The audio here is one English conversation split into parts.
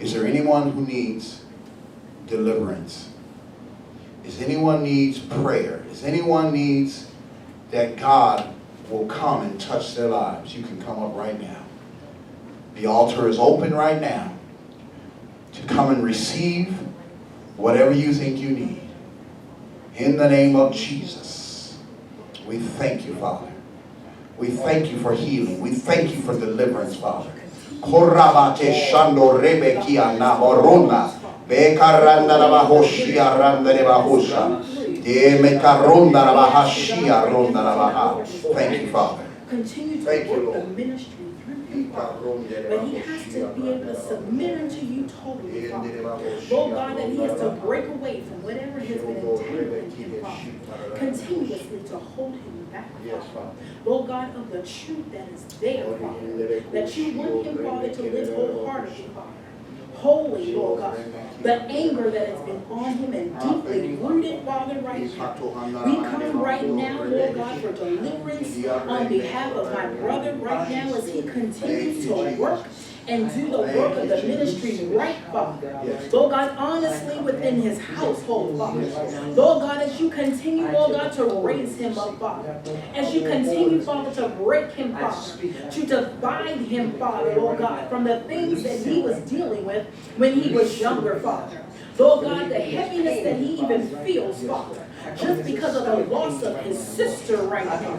Is there anyone who needs deliverance? Is anyone needs prayer? Is anyone needs that God will come and touch their lives? You can come up right now. The altar is open right now to come and receive whatever you think you need. In the name of Jesus, we thank you, Father. We thank you for healing. We thank you for deliverance, Father. Korabate shando rebekia na borona. Bekaranda la bahoshia randa de bahosha. De mekaronda la bahashia ronda la baha. Thank you, Father. Continue to work the ministry through him, Father. But he has to be able to submit unto you totally, Father. Lord God, that he has to break away from whatever has been entangling him, Father. Continuously to hold him back, Father. Lord God, of the truth that is there, Father. That you want him, Father, to live wholeheartedly, Father. Holy, Lord God, the anger that has been on him and deeply rooted, Father, right now. We come right now, Lord God, for deliverance on behalf of my brother right now as he continues to work and do the work of the ministry right, Father. Lord God, honestly within his household, Father. Lord God, as you continue, Lord God, to raise him up, Father. As you continue, Father, to break him, Father. To divide him, Father, Lord God, from the things that he was dealing with when he was younger, Father. Lord God, the heaviness that he even feels, Father, just because of the loss of his sister right now.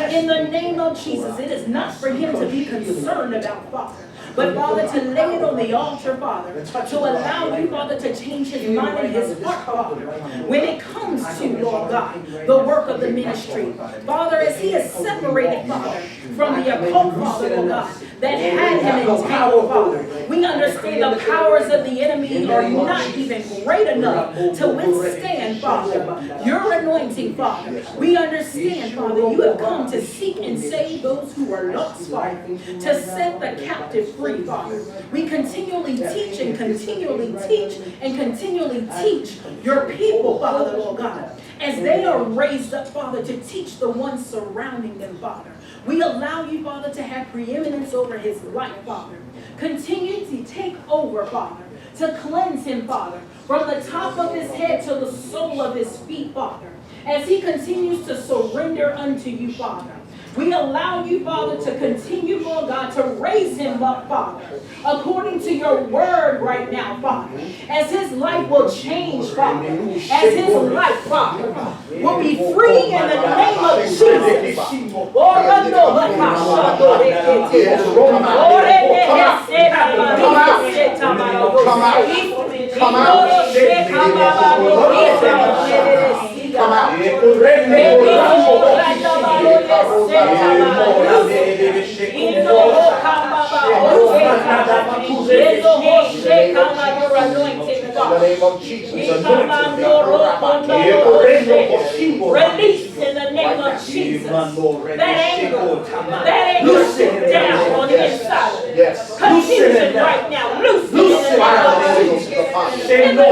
In the name of Jesus, it is not for him to be concerned about, Father. But, Father, to lay it on the altar, Father, to allow you, Father, to change his mind and his heart, Father, when it comes to, Lord God, the work of the ministry. Father, as he is separated, Father, from the occult, Father, Lord God, that had him entangled, Father. We understand the powers of the enemy are not even great enough to withstand, Father, your anointing, Father. We understand, Father, you have come to seek and save those who are lost, Father, to set the captive free, Father. We continually teach and continually teach and continually teach your people, Father, Lord God, as they are raised up, Father, to teach the ones surrounding them, Father. We allow you, Father, to have preeminence over his life, Father. Continue to take over, Father, to cleanse him, Father, from the top of his head to the sole of his feet, Father, as he continues to surrender unto you, Father. We allow you, Father, to continue, Lord God, to raise him up, Father, according to your word right now, Father, as his life will change, Father, as his life, Father, will be free in the name of Jesus. Come Release in the name of Jesus. That anger sit down on the inside. Yes. Confusion right now. Loose in the name of Jesus. In the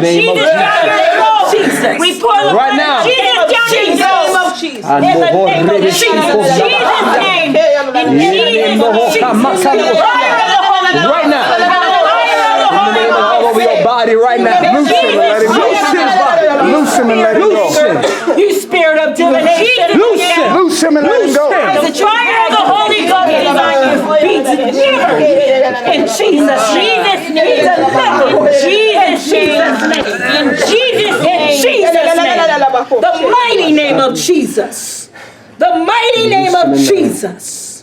name of Jesus. We pour the Right now. Jesus down in the name of Jesus. In the name of Jesus. Jesus' name. In Jesus' name. Right now. In the name of all over your body right now. Loose him and let him go. Loose him and let him go. You spirit of divination. Loose him and let him go. The fire of the Holy Ghost is on you. Be delivered. In Jesus' name. In Jesus' name. In Jesus' name. The mighty name of Jesus. The mighty name of Jesus.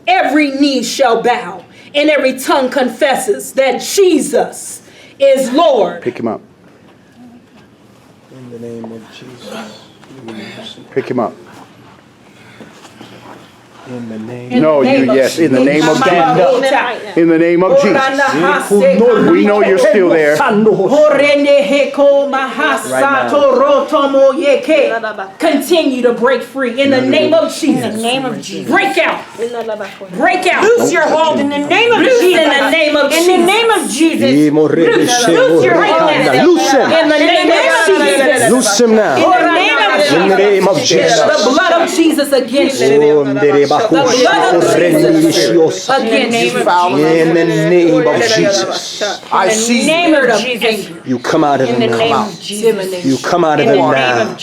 Every knee shall bow and every tongue confesses that Jesus is Lord. Pick him up. In the name of Jesus. Pick him up. In the name. No, you, yes, in the name of Jesus. In the name of Jesus. We know you're still there. Continue to break free in the name of Jesus. Break out. Break out. Loose your hold in the name of Jesus. In the name of Jesus. In the name of Jesus. Loose your hold now. Loose him. In the name of Jesus. Loose him now. In the name of Jesus. The blood of Jesus against you. The blood of Jesus against you. In the name of Jesus. I see Name of Jesus. You come out of him now. You come out of him now.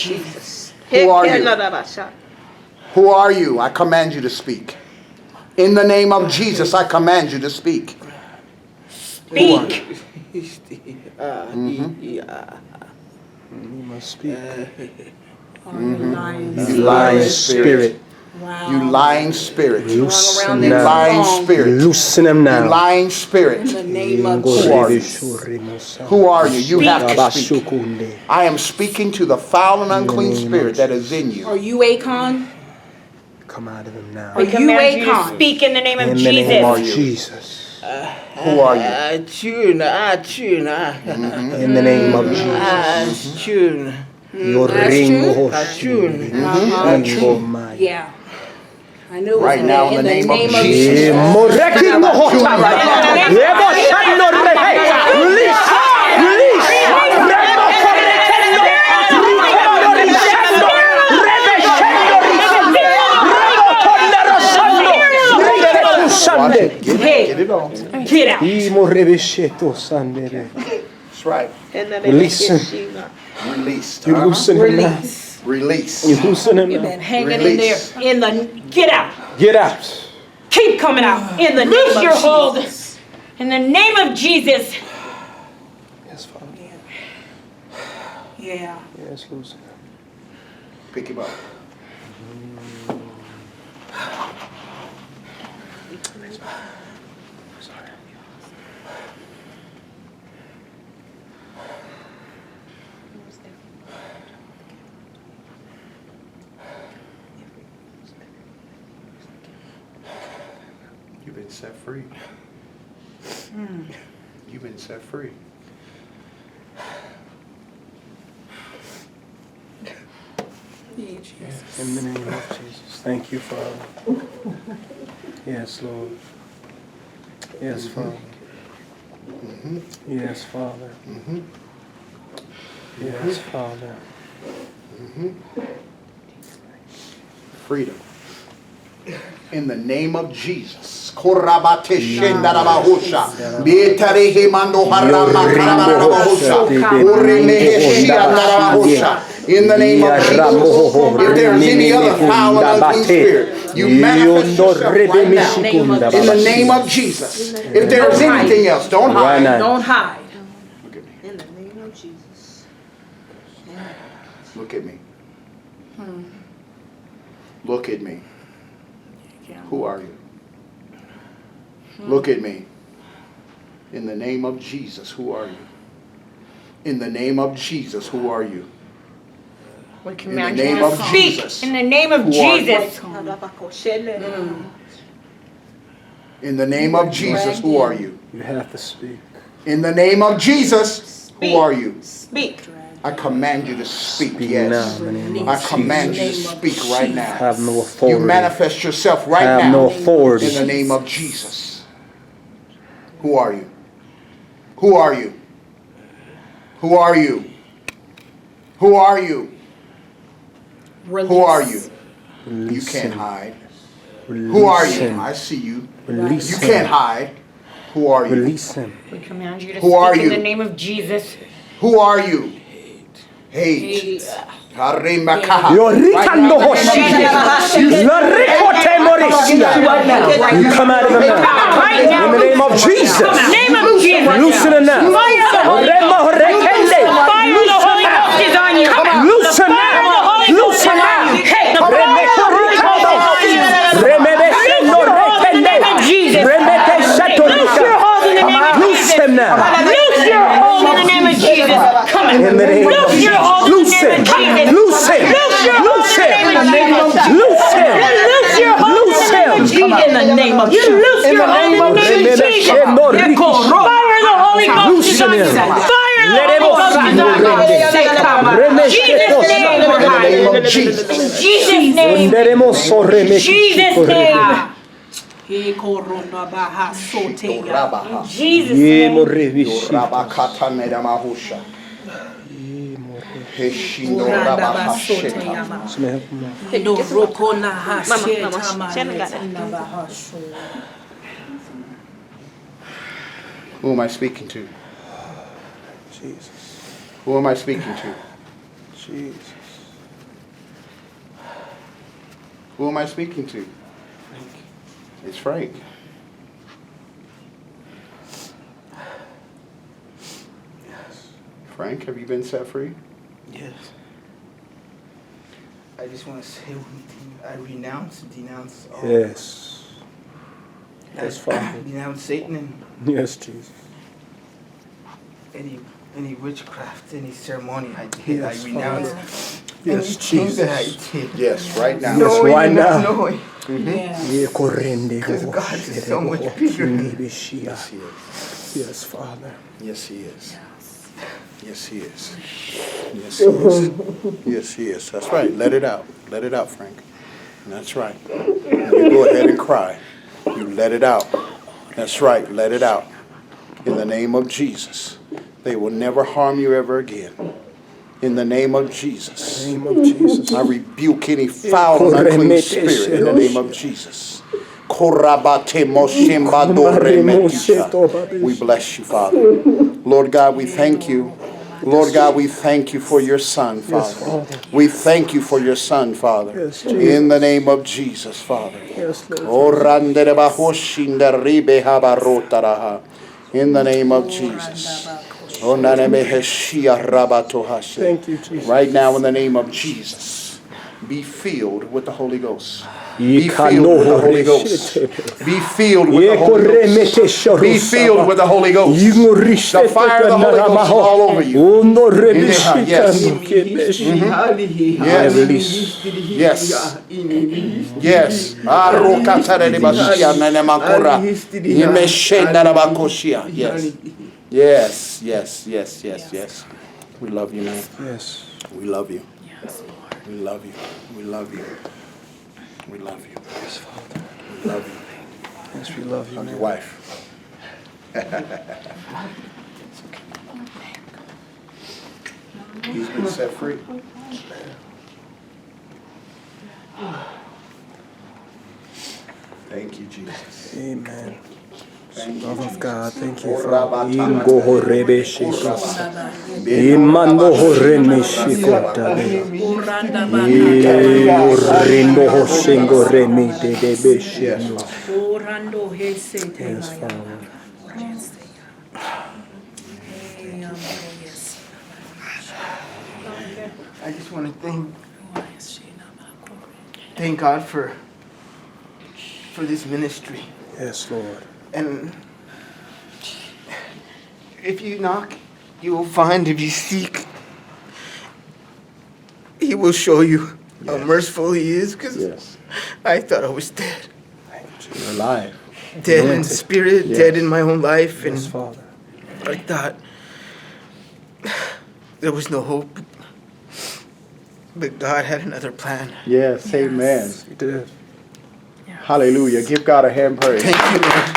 Who are you? Who are you? I command you to speak. In the name of Jesus, I command you to speak. Speak. You must speak. You Lying spirit. You lying spirit. You Loosen lying now. spirit. Loosen him You now. lying spirit. In the name of Who are you? Jesus. Who are you? You have to speak. I am speaking to the foul and unclean spirit that is in you. Are you Akon? Come out of him now. Are you Akon? Speak in the name of In the name of Jesus. Jesus. Who are you? In the name of Jesus. Your ring. Yeah. I knew it was Right now in the name of Jesus. Get it on. Get out. That's right. Release him. Released. You loosen him now. Release. Release. You loosen him You've now. been hanging Release. in there. Get out. Get out. Keep coming out. In the name of your hold. In the name of Jesus. Yes, Father. Yeah. Yes, loosen him. Pick him up. You've been set free. You've been set free. In the name of Jesus. Thank you, Father. Yes, Lord. Yes, Father. Yes, Father. Yes, Father. Freedom. In the name of Jesus. Korabate shendarabahusha. Bieterehe mando harama karabarabahusha. Uremehe shiandarabahusha. In the name of Jesus. If there is any other foul and unclean spirit, you manifest yourself right now. In the name of Jesus. If there is anything else, don't hide. Don't hide. Look at me. In the name of Jesus. Look at me. Look at me. Who are you? Look at me. In the name of Jesus, who are you? In the name of Jesus, who are you? We In the command name you to of speak. Jesus. In the name of Who are you? Jesus. In the name of Jesus, who are you? You have to speak. In the name of Jesus, who are you? Speak. I command you to speak, Speak yes. now in the name I of command you to Jesus. speak right now. Have no You authority. manifest yourself right Have now. no authority. In the name of Jesus. Who are you? Who are you? Who are you? Who are you? Who are you? You can't hide. Who are you? I see you. You can't hide. Who are you? Release him. We command you to Who are speak in you? the name of Jesus. Who are you? Hate. Yorikando hoshiki. Lorikote morishia. You come out of him now. Right now. In the name of Jesus. Name of Jesus. Loosen him now. Fire of the Holy Ghost. Fire of the Holy Ghost is on you. Loosen now. Loosen now. Hey, the fire of the Holy Ghost is on you. Jesus. Loose your hold in the name of Loose Jesus. him now. Loose your hold in the name of Jesus. Come on. In the name of Loose your hold in the Loose name him. of Jesus. Loose him. Loose your hold Loose in the him. name of Jesus. Loose him. Loose your hold in the name of Jesus. In the name of Jesus. Loose your hold in the name of Jesus. Fire of the Holy Ghost is on you. Fire of the Holy Ghost is on you. Jesus' name. In the name of Jesus. Jesus' name. Jesus' name. Jesus' name. Who am I speaking to? Jesus. Who am I speaking to? Jesus. Who am I speaking to? It's Frank. Frank, have you been set free? Yes. I just want to say one thing. I denounce all. Yes. Yes, I Father. denounce Satan and Yes, Jesus. any witchcraft, any ceremony I did. Yes, I renounce Yes, anything that I Jesus. did. Yes, right now. Yes, Knowing right and not now. knowing. Because God is so much bigger. Yes, he is. Yes, Father. Yes, he is. Yes, he is. Yes, he is. Yes, he is. That's right. Let it out. Let it out, Frank. That's right. You go ahead and cry. You let it out. That's right. Let it out. In the name of Jesus. They will never harm you ever again. In the name of Jesus. In the name of Jesus. I rebuke any foul and unclean spirit in the name of Jesus. We bless you, Father. Lord God, we thank you. Lord God, we thank you for your son, Father. We thank you for your son, Father. Yes, Jesus. In the name of Jesus, Father. Yes, Lord. In the name of Jesus. Thank you, Jesus. Right now, in the name of Jesus, be filled with the Holy Ghost. Be filled with the Holy Ghost. Be filled with the Holy Ghost. Be filled with the Holy Ghost. The fire of the Holy Ghost is all over you. Yes. Yes. Yes. Yes. We love you, man. Yes. We love you. We love you. We love you. We love you. Yes, Father. We love you. Yes, we love you, Hug man. your wife. He's been set free. Thank you, Jesus. Amen. Thank you, Love of Jesus. God, thank you, Father. Ingo horebe shiko. Imando horeme shiko tabe. Orindo hoshingo remi de debe shino. Yes, Father. I just want to thank God for this ministry. Yes, Lord. And if you knock, you will find. If you seek, He will show you how merciful He is. Because I thought I was dead. You're alive. Dead in spirit, dead in my own life. Yes, And Father. I thought there was no hope. But God had another plan. Yes, amen. He did. Hallelujah. Give God a hand praise. Thank you, Lord.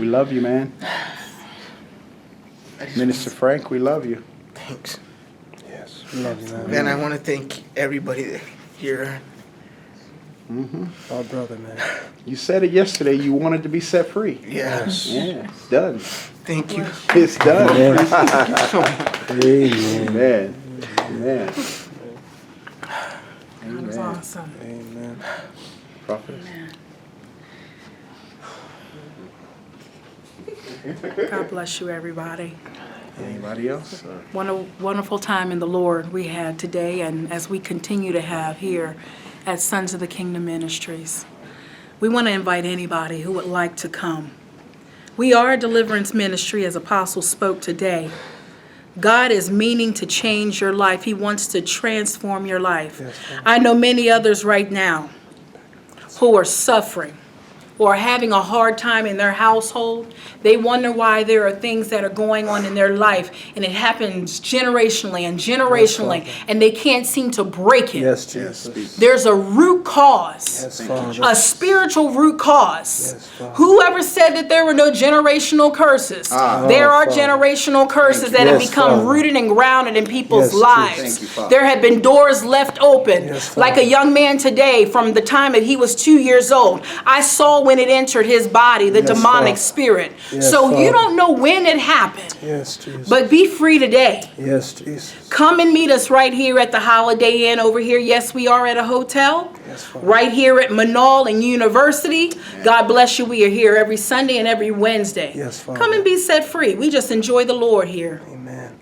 We love you, man. Minister Frank, we love you. Thanks. Yes. We love you, man. And I want to thank everybody here. Our brother, man. You said it yesterday. You wanted to be set free. Yes. Yeah, it's done. Thank you. It's done. Amen. Amen. Amen. That was awesome. Amen. Prophet. God bless you, everybody. Anybody else? What a wonderful time in the Lord we had today, and as we continue to have here at Sons of the Kingdom Ministries. We want to invite anybody who would like to come. We are a deliverance ministry, as Apostle spoke today. God is meaning to change your life. He wants to transform your life. I know many others right now who are suffering or having a hard time in their household. They wonder why there are things that are going on in their life, and it happens generationally and generationally, and they can't seem to break it. Yes, Jesus. There's a root cause, Yes, Father. a spiritual root cause. Yes, Father. Whoever said that there were no generational curses, there are Father. generational curses that have Yes, become Father. rooted and grounded in people's Yes, lives. Jesus. Thank you, Father. There have been doors left open, Yes, like a Father. young man today from the time that he was 2 years old. I saw when it entered his body, the Yes, demonic Father. spirit. Yes, So you Father. don't know when it happened, Yes, Jesus. but be free today. Yes, Jesus. Come and meet us right here at the Holiday Inn over here. Yes, we are at a hotel. Yes, Father. Right here at Manal and University. God bless you. We are here every Sunday and every Wednesday. Yes, Father. Come and be set free. We just enjoy the Lord here. Amen.